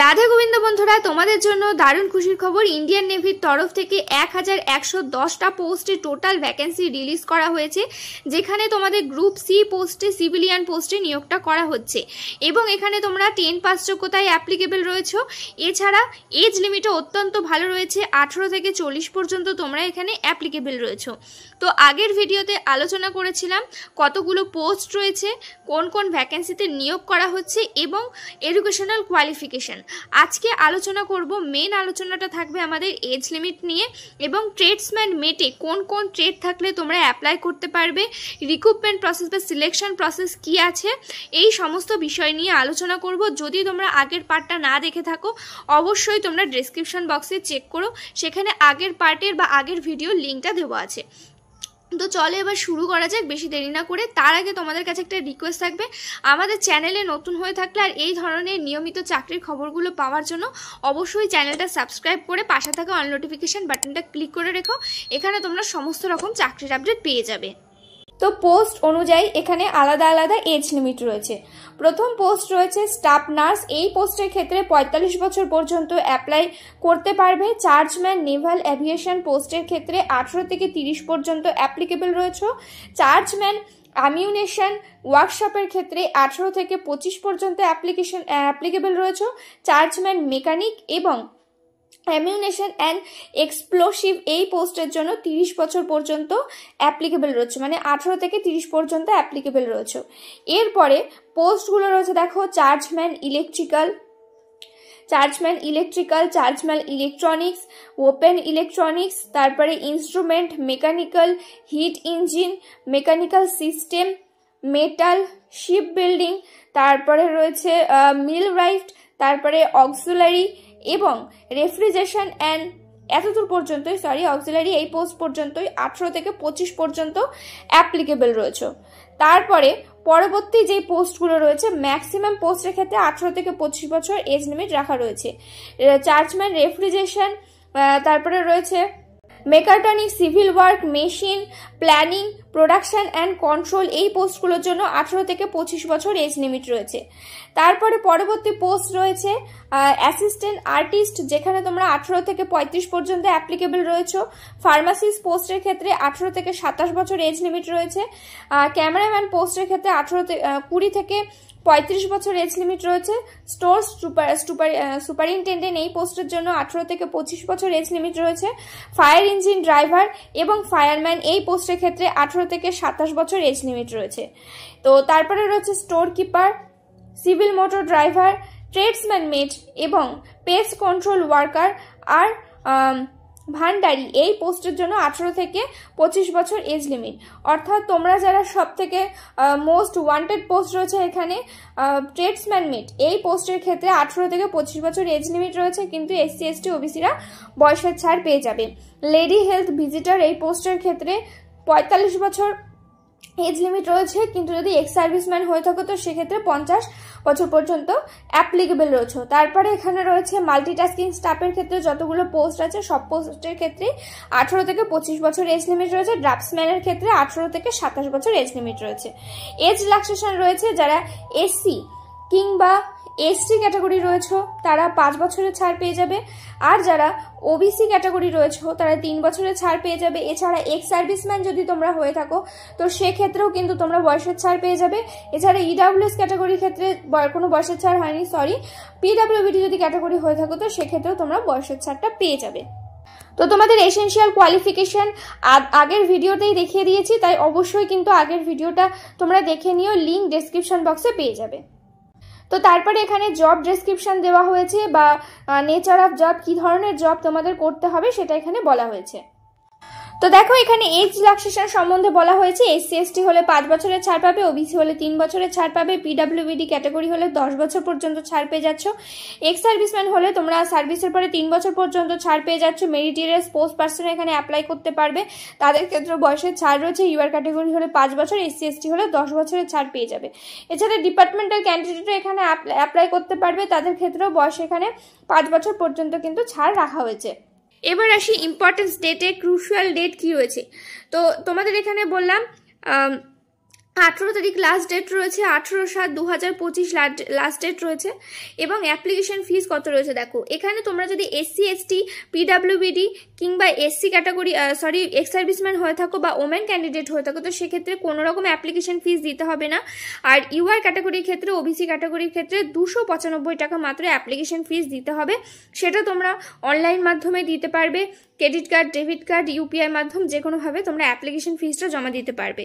রাধে গোবিন্দ বন্ধুরা, তোমাদের জন্য দারুণ খুশির খবর। ইন্ডিয়ান নেভির তরফ থেকে 1110টা পোস্টে টোটাল ভ্যাকেন্সি রিলিজ করা হয়েছে, যেখানে তোমাদের গ্রুপ সি পোস্টে সিভিলিয়ান পোস্টে নিয়োগটা করা হচ্ছে এবং এখানে তোমরা 10 পাস যোগ্যতায় অ্যাপ্লিকেবল রয়েছে। এছাড়া এজ লিমিটও অত্যন্ত ভালো রয়েছে, 18 থেকে 40 পর্যন্ত তোমরা এখানে অ্যাপ্লিকেবল রয়েছে। তো আগের ভিডিওতে আলোচনা করেছিলাম কতগুলো পোস্ট রয়েছে, কোন কোন ভ্যাকেন্সিতে নিয়োগ করা হচ্ছে এবং এডুকেশনাল কোয়ালিফিকেশন। আজকে আলোচনা করব, মেন আলোচনাটা থাকবে আমাদের এজ লিমিট নিয়ে এবং ট্রেডসম্যান মেটে কোন কোন ট্রেড থাকলে তোমরা অ্যাপ্লাই করতে পারবে, রিক্রুটমেন্ট প্রসেস বা সিলেকশন প্রসেস কি আছে, এই সমস্ত বিষয় নিয়ে আলোচনা করব। যদি তোমরা আগের পার্টটা না দেখে থাকো, অবশ্যই তোমরা ডেসক্রিপশন বক্সে চেক করো, সেখানে আগের পার্টের বা আগের ভিডিওর লিঙ্কটা দেওয়া আছে। তো চলে এবার শুরু করা যাক, বেশি দেরি না করে। তার আগে তোমাদের কাছে একটা রিকোয়েস্ট থাকবে, আমাদের চ্যানেলে নতুন হয়ে থাকলে আর এই ধরনের নিয়মিত চাকরির খবরগুলো পাওয়ার জন্য অবশ্যই চ্যানেলটা সাবস্ক্রাইব করে পাশে থাকা অল নোটিফিকেশন বাটনটা ক্লিক করে রেখো। এখানে তোমরা সমস্ত রকম চাকরির আপডেট পেয়ে যাবে। তো পোস্ট অনুযায়ী এখানে আলাদা আলাদা এজ লিমিট রয়েছে। প্রথম পোস্ট রয়েছে স্টাফ নার্স। এই পোস্টের ক্ষেত্রে 45 বছর পর্যন্ত অ্যাপ্লাই করতে পারবে। চার্জম্যান নেভাল অ্যাভিয়েশন পোস্টের ক্ষেত্রে 18 থেকে 30 পর্যন্ত অ্যাপ্লিকেবল রয়েছে। চার্জম্যান অ্যামিউনেশন ওয়ার্কশপের ক্ষেত্রে 18 থেকে 25 পর্যন্ত অ্যাপ্লিকেবল রয়েছে। চার্জম্যান মেকানিক এবং অ্যামিউনেশন অ্যান্ড এক্সপ্লোসিভ এই পোস্টের জন্য 30 বছর পর্যন্ত অ্যাপ্লিকেবল রয়েছে, মানে 18 থেকে 30 পর্যন্ত অ্যাপ্লিকেবল রয়েছে। এরপরে পোস্টগুলো রয়েছে, দেখো, chargeman electrical, chargeman electronics, open electronics, তারপরে instrument mechanical, heat engine, mechanical system, metal, ship building, তারপরে রয়েছে মিলরাইট, তারপরে অক্সিলারি এবং রেফ্রিজারেশন অ্যান্ড এতদূর পর্যন্তই, অক্সিলারি এই পোস্ট পর্যন্তই 18 থেকে 25 পর্যন্ত অ্যাপ্লিকেবল রয়েছে। তারপরে পরবর্তী যে পোস্টগুলো রয়েছে, ম্যাক্সিমাম পোস্টের ক্ষেত্রে 18 থেকে 25 বছর এজ লিমিট রাখা রয়েছে। চার্জম্যান রেফ্রিজারেশন, তারপরে রয়েছে mechatronic, civil work, machine, planning, production and control এই পোস্টগুলোর জন্য 18 থেকে 25 বছর এজ লিমিট রয়েছে। তারপরে পরবর্তী পোস্ট রয়েছে অ্যাসিস্ট্যান্ট আর্টিস্ট, যেখানে তোমরা 18 থেকে 35 পর্যন্ত অ্যাপ্লিকেবল রয়েছে। ফার্মাসিস্ট পোস্টের ক্ষেত্রে 18 থেকে 27 বছর এজ লিমিট রয়েছে। ক্যামেরাম্যান পোস্টের ক্ষেত্রে 20 থেকে 35 বছর এজ লিমিট রয়েছে। স্টোর সুপারিনটেন্ডেন্ট এই পোস্টের জন্য 18 থেকে 25 বছর এজ লিমিট রয়েছে। ফায়ার ইঞ্জিন ড্রাইভার এবং ফায়ারম্যান এই পোস্টের ক্ষেত্রে 18 থেকে 27 বছর এজ লিমিট রয়েছে। তো তারপরে রয়েছে store keeper, civil motor driver, tradesman mate এবং পেস্ট কন্ট্রোল ওয়ার্কার আর ভান্ডারি এই পোস্টের জন্য 18 থেকে 25 বছর এজ লিমিট। অর্থাৎ তোমরা যারা সব থেকে মোস্ট ওয়ান্টেড পোস্ট রয়েছে এখানে, ট্রেডসম্যান মেট এই পোস্টের ক্ষেত্রে 18 থেকে 25 বছর এজ লিমিট রয়েছে, কিন্তু SC ST OBCরা বয়সের ছাড় পেয়ে যাবে। লেডি হেলথ ভিজিটর এই পোস্টের ক্ষেত্রে 45 বছর এজ লিমিট রয়েছে, কিন্তু যদি এক্স সার্ভিসম্যান হয়ে থাকো তো সেক্ষেত্রে 50 বছর পর্যন্ত অ্যাপ্লিকেবল রয়েছে। তারপরে এখানে রয়েছে মাল্টিটাস্কিং স্টাফের ক্ষেত্রে যতগুলো পোস্ট আছে সব পোস্টের ক্ষেত্রে 18 থেকে 25 বছর এজ লিমিট রয়েছে। ড্রাফটসম্যানের ক্ষেত্রে 18 থেকে 27 বছর এজ লিমিট রয়েছে। এজ রিল্যাক্সেশন রয়েছে, যারা SC কিংবা ST ক্যাটাগরি রয়েছে তারা 5 বছরের ছাড় পেয়ে যাবে, আর যারা OBC ক্যাটাগরি রয়েছে তারা 3 বছরের ছাড় পেয়ে যাবে। এছাড়া এক্স সার্ভিসম্যান যদি তোমরা হয়ে থাকো তো সেক্ষেত্রেও কিন্তু তোমরা বয়সের ছাড় পেয়ে যাবে। এছাড়া EWS ক্যাটাগরির ক্ষেত্রে কোনো বয়সের ছাড় হয়নি, PWBD যদি ক্যাটাগরি হয়ে থাকো তো সেক্ষেত্রেও তোমরা বয়সের ছাড়টা পেয়ে যাবে। তো তোমাদের এসেনশিয়াল কোয়ালিফিকেশন আগের ভিডিওতেই দেখিয়ে দিয়েছি, তাই অবশ্যই কিন্তু আগের ভিডিওটা তোমরা দেখে নিও, লিঙ্ক ডেসক্রিপশন বক্সে পেয়ে যাবে। তো তারপরে এখানে জব ডেসক্রিপশন দেওয়া হয়েছে বা নেচার অফ জব, কি ধরনের জব তোমাদের করতে হবে সেটা এখানে বলা হয়েছে। তো দেখো, এখানে এজ রিল্যাক্সেশন সম্বন্ধে বলা হয়েছে। SC ST হলে 5 বছরের ছাড় পাবে, OBC হলে 3 বছরের ছাড় পাবে, PWBD ক্যাটাগরি হলে 10 বছর পর্যন্ত ছাড় পেয়ে যাচ্ছ। এক্স সার্ভিসম্যান হলে তোমরা সার্ভিসের পরে 3 বছর পর্যন্ত ছাড় পেয়ে যাচ্ছ। মেরিটোরিয়াস পোস্ট পার্সন এখানে অ্যাপ্লাই করতে পারবে, তাদের ক্ষেত্রে বয়সের ছাড় রয়েছে। UR ক্যাটাগরি হলে 5 বছর, SC ST হলে 10 বছরের ছাড় পেয়ে যাবে। এছাড়া ডিপার্টমেন্টাল ক্যান্ডিডেটও এখানে অ্যাপ্লাই করতে পারবে, তাদের ক্ষেত্রেও বয়স এখানে 5 বছর পর্যন্ত কিন্তু ছাড় রাখা হয়েছে। এবার আসি ইম্পর্টেন্স ডেটে, ক্রুশিয়াল ডেট কি রয়েছে। তো তোমাদের এখানে বললাম 18 তারিখ লাস্ট ডেট রয়েছে, 18/7/2025 লাস্ট ডেট রয়েছে। এবং অ্যাপ্লিকেশন ফিস কত রয়েছে দেখো, এখানে তোমরা যদি SC ST PWBD কিংবা SC ক্যাটাগরি এক্স সার্ভিসম্যান হয়ে থাকো বা ওমেন ক্যান্ডিডেট হয়ে থাকো, তো সেক্ষেত্রে কোনো রকম অ্যাপ্লিকেশন ফিস দিতে হবে না। আর UR ক্যাটাগরির ক্ষেত্রে, OBC ক্যাটাগরির ক্ষেত্রে 295 টাকা মাত্র অ্যাপ্লিকেশন ফিস দিতে হবে। সেটা তোমরা অনলাইন মাধ্যমে দিতে পারবে, credit card, debit card, UPI মাধ্যম যে কোনোভাবে তোমরা অ্যাপ্লিকেশন ফিসটা জমা দিতে পারবে।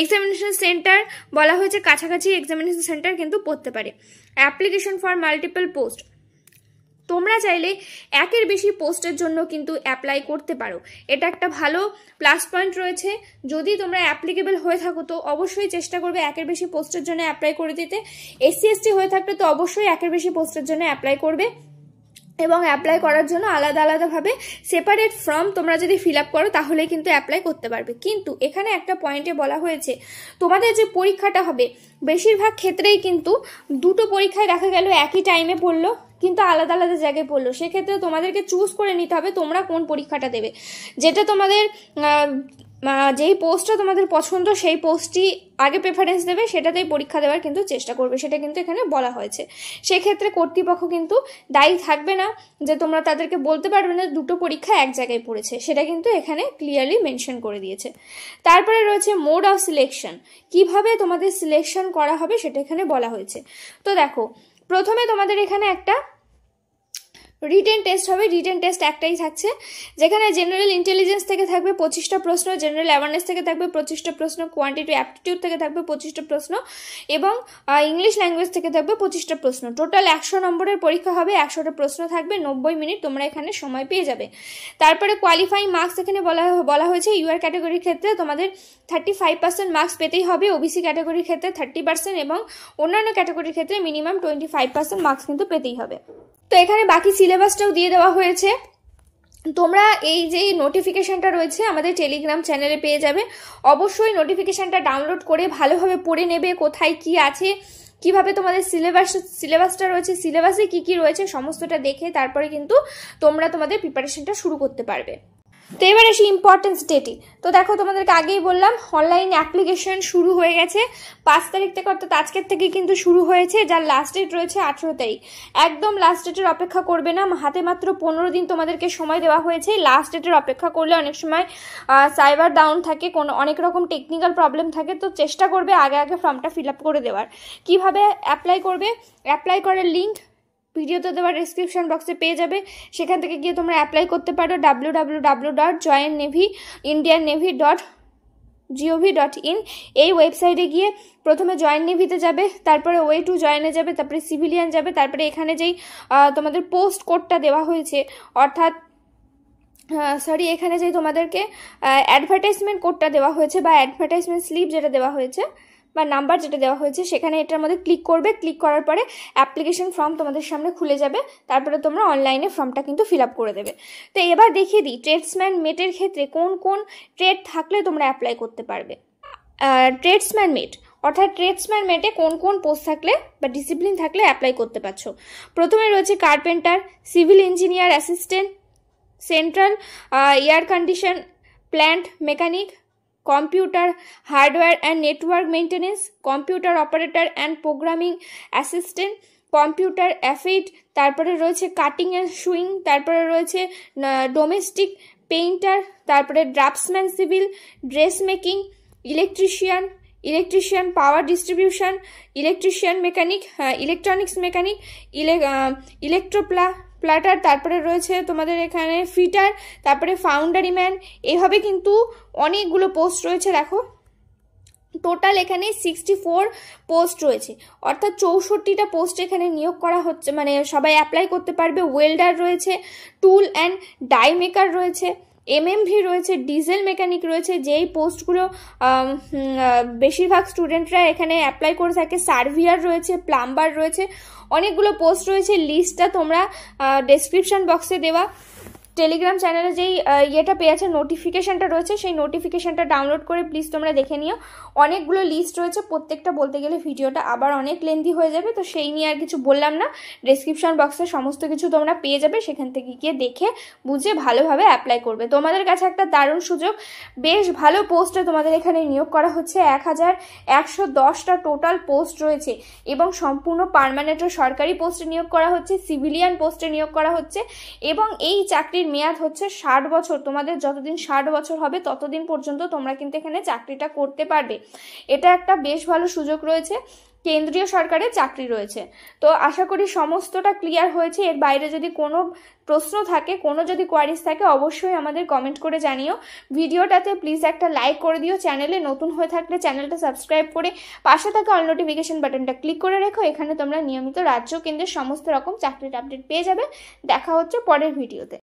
এক্সামিনেশন সেন্টার বলা হয়েছে কাছাকাছি এক্সামিনেশন সেন্টার কিন্তু পড়তে পারে। অ্যাপ্লিকেশন ফর মাল্টিপল পোস্ট, তোমরা চাইলে একের বেশি পোস্টের জন্য কিন্তু অ্যাপ্লাই করতে পারো। এটা একটা ভালো প্লাস পয়েন্ট রয়েছে। যদি তোমরা অ্যাপ্লিকেবল হয়ে থাকো তো অবশ্যই চেষ্টা করবে একের বেশি পোস্টের জন্য অ্যাপ্লাই করে দিতে। SC ST হয়ে থাকলে তো অবশ্যই একের বেশি পোস্টের জন্য অ্যাপ্লাই করবে। এবং অ্যাপ্লাই করার জন্য আলাদা আলাদাভাবে সেপারেট ফর্ম তোমরা যদি ফিল আপ করো তাহলে কিন্তু অ্যাপ্লাই করতে পারবে। কিন্তু এখানে একটা পয়েন্টে বলা হয়েছে তোমাদের যে পরীক্ষাটা হবে বেশিরভাগ ক্ষেত্রেই কিন্তু দুটো পরীক্ষায় দেখা গেল একই টাইমে পড়লো কিন্তু আলাদা আলাদা জায়গায় পড়লো। সেক্ষেত্রে তোমাদেরকে চুজ করে নিতে হবে তোমরা কোন পরীক্ষাটা দেবে। যেটা তোমাদের যেই পোস্টটা তোমাদের পছন্দ সেই পোস্টই আগে প্রেফারেন্স দেবে, সেটাতেই পরীক্ষা দেওয়ার কিন্তু চেষ্টা করবে, সেটা কিন্তু এখানে বলা হয়েছে। সেক্ষেত্রে কর্তৃপক্ষ কিন্তু দায়ী থাকবে না যে তোমরা তাদেরকে বলতে পারবে না দুটো পরীক্ষা এক জায়গায় পড়েছে, সেটা কিন্তু এখানে ক্লিয়ারলি মেনশন করে দিয়েছে। তারপরে রয়েছে মোড অফ সিলেকশন, কিভাবে তোমাদের সিলেকশন করা হবে সেটা এখানে বলা হয়েছে। তো দেখো, প্রথমে তোমাদের এখানে একটা রিটেন টেস্ট হবে। রিটেন টেস্ট একটাই থাকছে, যেখানে জেনারেল ইন্টেলিজেন্স থেকে থাকবে 25টা প্রশ্ন, জেনারেল অ্যাওয়ারনেস থেকে থাকবে 25টা প্রশ্ন, কোয়ান্টিটিভ অ্যাপটিটিউড থেকে থাকবে 25টা প্রশ্ন এবং ইংলিশ ল্যাঙ্গুয়েজ থেকে থাকবে 25টা প্রশ্ন। টোটাল 100 নম্বরের পরীক্ষা হবে, 100টা প্রশ্ন থাকবে, 90 মিনিট তোমরা এখানে সময় পেয়ে যাবে। তারপরে কোয়ালিফাইং মার্কস এখানে বলা হয়েছে UR ক্যাটাগরির ক্ষেত্রে তোমাদের 35% মার্কস পেতেই হবে, OBC ক্যাটাগরির ক্ষেত্রে 30% এবং অন্যান্য ক্যাটাগরির ক্ষেত্রে মিনিমাম 25% মার্কস কিন্তু পেতেই হবে। তো এখানে বাকি সিলেবাসটাও দিয়ে দেওয়া হয়েছে। তোমরা এই যে নোটিফিকেশনটা রয়েছে আমাদের টেলিগ্রাম চ্যানেলে পেয়ে যাবে। অবশ্যই নোটিফিকেশনটা ডাউনলোড করে ভালোভাবে পড়ে নেবে, কোথায় কি আছে, কিভাবে তোমাদের সিলেবাসটা রয়েছে, সিলেবাসে কি কি রয়েছে সমস্তটা দেখে তারপরে কিন্তু তোমরা তোমাদের প্রিপারেশনটা শুরু করতে পারবে। তো এবার আসি ইম্পর্টেন্স ডেটে। তো দেখো, তোমাদেরকে আগেই বললাম অনলাইন অ্যাপ্লিকেশন শুরু হয়ে গেছে 5 তারিখ থেকে, অর্থাৎ আজকের থেকে কিন্তু শুরু হয়েছে, যার লাস্ট ডেট রয়েছে 18 তারিখ। একদম লাস্ট ডেটের অপেক্ষা করবে না, হাতে মাত্র 15 দিন তোমাদেরকে সময় দেওয়া হয়েছে। লাস্ট ডেটের অপেক্ষা করলে অনেক সময় সাইবার ডাউন থাকে, অনেক রকম টেকনিক্যাল প্রবলেম থাকে, তো চেষ্টা করবে আগে আগে ফর্মটা ফিল আপ করে দেওয়ার। কিভাবে অ্যাপ্লাই করবে, অ্যাপ্লাই করার লিঙ্ক ভিডিওতে দেওয়ার ডেসক্রিপশন বক্সে পেয়ে যাবে, সেখান থেকে গিয়ে তোমরা অ্যাপ্লাই করতে পারো www.joinnavy.gov.in। এই ওয়েবসাইটে গিয়ে প্রথমে জয়েন নেভিতে যাবে, তারপরে ওয়ে টু জয়েনে যাবে, তারপরে সিভিলিয়ান যাবে, তারপরে এখানে যেই তোমাদের পোস্ট কোডটা দেওয়া হয়েছে, অর্থাৎ এখানে যেই তোমাদেরকে অ্যাডভার্টাইজমেন্ট কোডটা দেওয়া হয়েছে বা অ্যাডভার্টাইজমেন্ট স্লিপ যেটা দেওয়া হয়েছে বা নাম্বার যেটা দেওয়া হয়েছে, সেখানে এটার মধ্যে ক্লিক করবে। ক্লিক করার পরে অ্যাপ্লিকেশন ফর্ম তোমাদের সামনে খুলে যাবে, তারপরে তোমরা অনলাইনে ফর্মটা কিন্তু ফিল আপ করে দেবে। তো এবার দেখিয়ে দিই ট্রেডসম্যান মেটের ক্ষেত্রে কোন কোন ট্রেড থাকলে তোমরা অ্যাপ্লাই করতে পারবে। ট্রেডসম্যান মেট অর্থাৎ ট্রেডসম্যান মেটে কোন কোন পোস্ট থাকলে বা ডিসিপ্লিন থাকলে অ্যাপ্লাই করতে পারছো। প্রথমে রয়েছে carpenter, civil engineer assistant, central air condition plant mechanic, computer hardware and network maintenance, computer operator and programming assistant, computer অ্যাফিড, তারপরে রয়েছে কাটিং অ্যান্ড সুইং, তারপরে রয়েছে ডোমেস্টিক পেইন্টার, তারপরে draughtsman civil, dress making, electrician power distribution, electrician mechanic, electronics mechanic, plater, তারপরে রয়েছে তোমাদের এখানে ফিটার, তারপরে ফাউন্ডারি ম্যান। এইভাবে কিন্তু অনেকগুলো পোস্ট রয়েছে। দেখো টোটাল এখানে 64 পোস্ট রয়েছে, অর্থাৎ 64টা পোস্ট এখানে নিয়োগ করা হচ্ছে, মানে সবাই অ্যাপ্লাই করতে পারবে। ওয়েল্ডার রয়েছে, টুল অ্যান্ড ডাই মেকার রয়েছে, MMV রয়েছে, ডিজেল মেকানিক রয়েছে, যেই পোস্টগুলো বেশিরভাগ স্টুডেন্টরা এখানে অ্যাপ্লাই করে থাকে। সার্ভিয়ার রয়েছে, প্লাম্বার রয়েছে, অনেকগুলো পোস্ট রয়েছে। লিস্টটা তোমরা ডেসক্রিপশন বক্সে দেওয়া টেলিগ্রাম চ্যানেলে যেই ইয়েটা পেয়েছে, নোটিফিকেশানটা রয়েছে, সেই নোটিফিকেশানটা ডাউনলোড করে প্লিজ তোমরা দেখে নিও। অনেকগুলো লিস্ট রয়েছে, প্রত্যেকটা বলতে গেলে ভিডিওটা আবার অনেক লেন্দি হয়ে যাবে, তো সেই নিয়ে আর কিছু বললাম না। ডেসক্রিপশন বক্সে সমস্ত কিছু তোমরা পেয়ে যাবে, সেখান থেকে গিয়ে দেখে বুঝে ভালোভাবে অ্যাপ্লাই করবে। তোমাদের কাছে একটা দারুণ সুযোগ, বেশ ভালো পোস্টে তোমাদের এখানে নিয়োগ করা হচ্ছে। 1110টা টোটাল পোস্ট রয়েছে এবং সম্পূর্ণ পার্মানেন্ট ও সরকারি পোস্টে নিয়োগ করা হচ্ছে, সিভিলিয়ান পোস্টে নিয়োগ করা হচ্ছে এবং এই চাকরির মেয়াদ হচ্ছে 60 বছর। তোমাদের যতদিন 60 বছর হবে ততদিন পর্যন্ত তোমরা কিন্তু এখানে চাকরিটা করতে পারবে। এটা একটা বেশ ভালো সুযোগ রয়েছে, কেন্দ্রীয় সরকারের চাকরি রয়েছে। তো আশা করি সমস্তটা ক্লিয়ার হয়েছে। এর বাইরে যদি কোনো প্রশ্ন থাকে, কোনো যদি কোয়ারিজ থাকে, অবশ্যই আমাদের কমেন্ট করে জানিও। ভিডিওটাতে প্লিজ একটা লাইক করে দিও। চ্যানেলে নতুন হয়ে থাকলে চ্যানেলটা সাবস্ক্রাইব করে পাশে থাকা অল নোটিফিকেশন বাটনটা ক্লিক করে রেখো। এখানে তোমরা নিয়মিত রাজ্য কেন্দ্রের সমস্ত রকম চাকরির আপডেট পেয়ে যাবে। দেখা হচ্ছে পরের ভিডিওতে।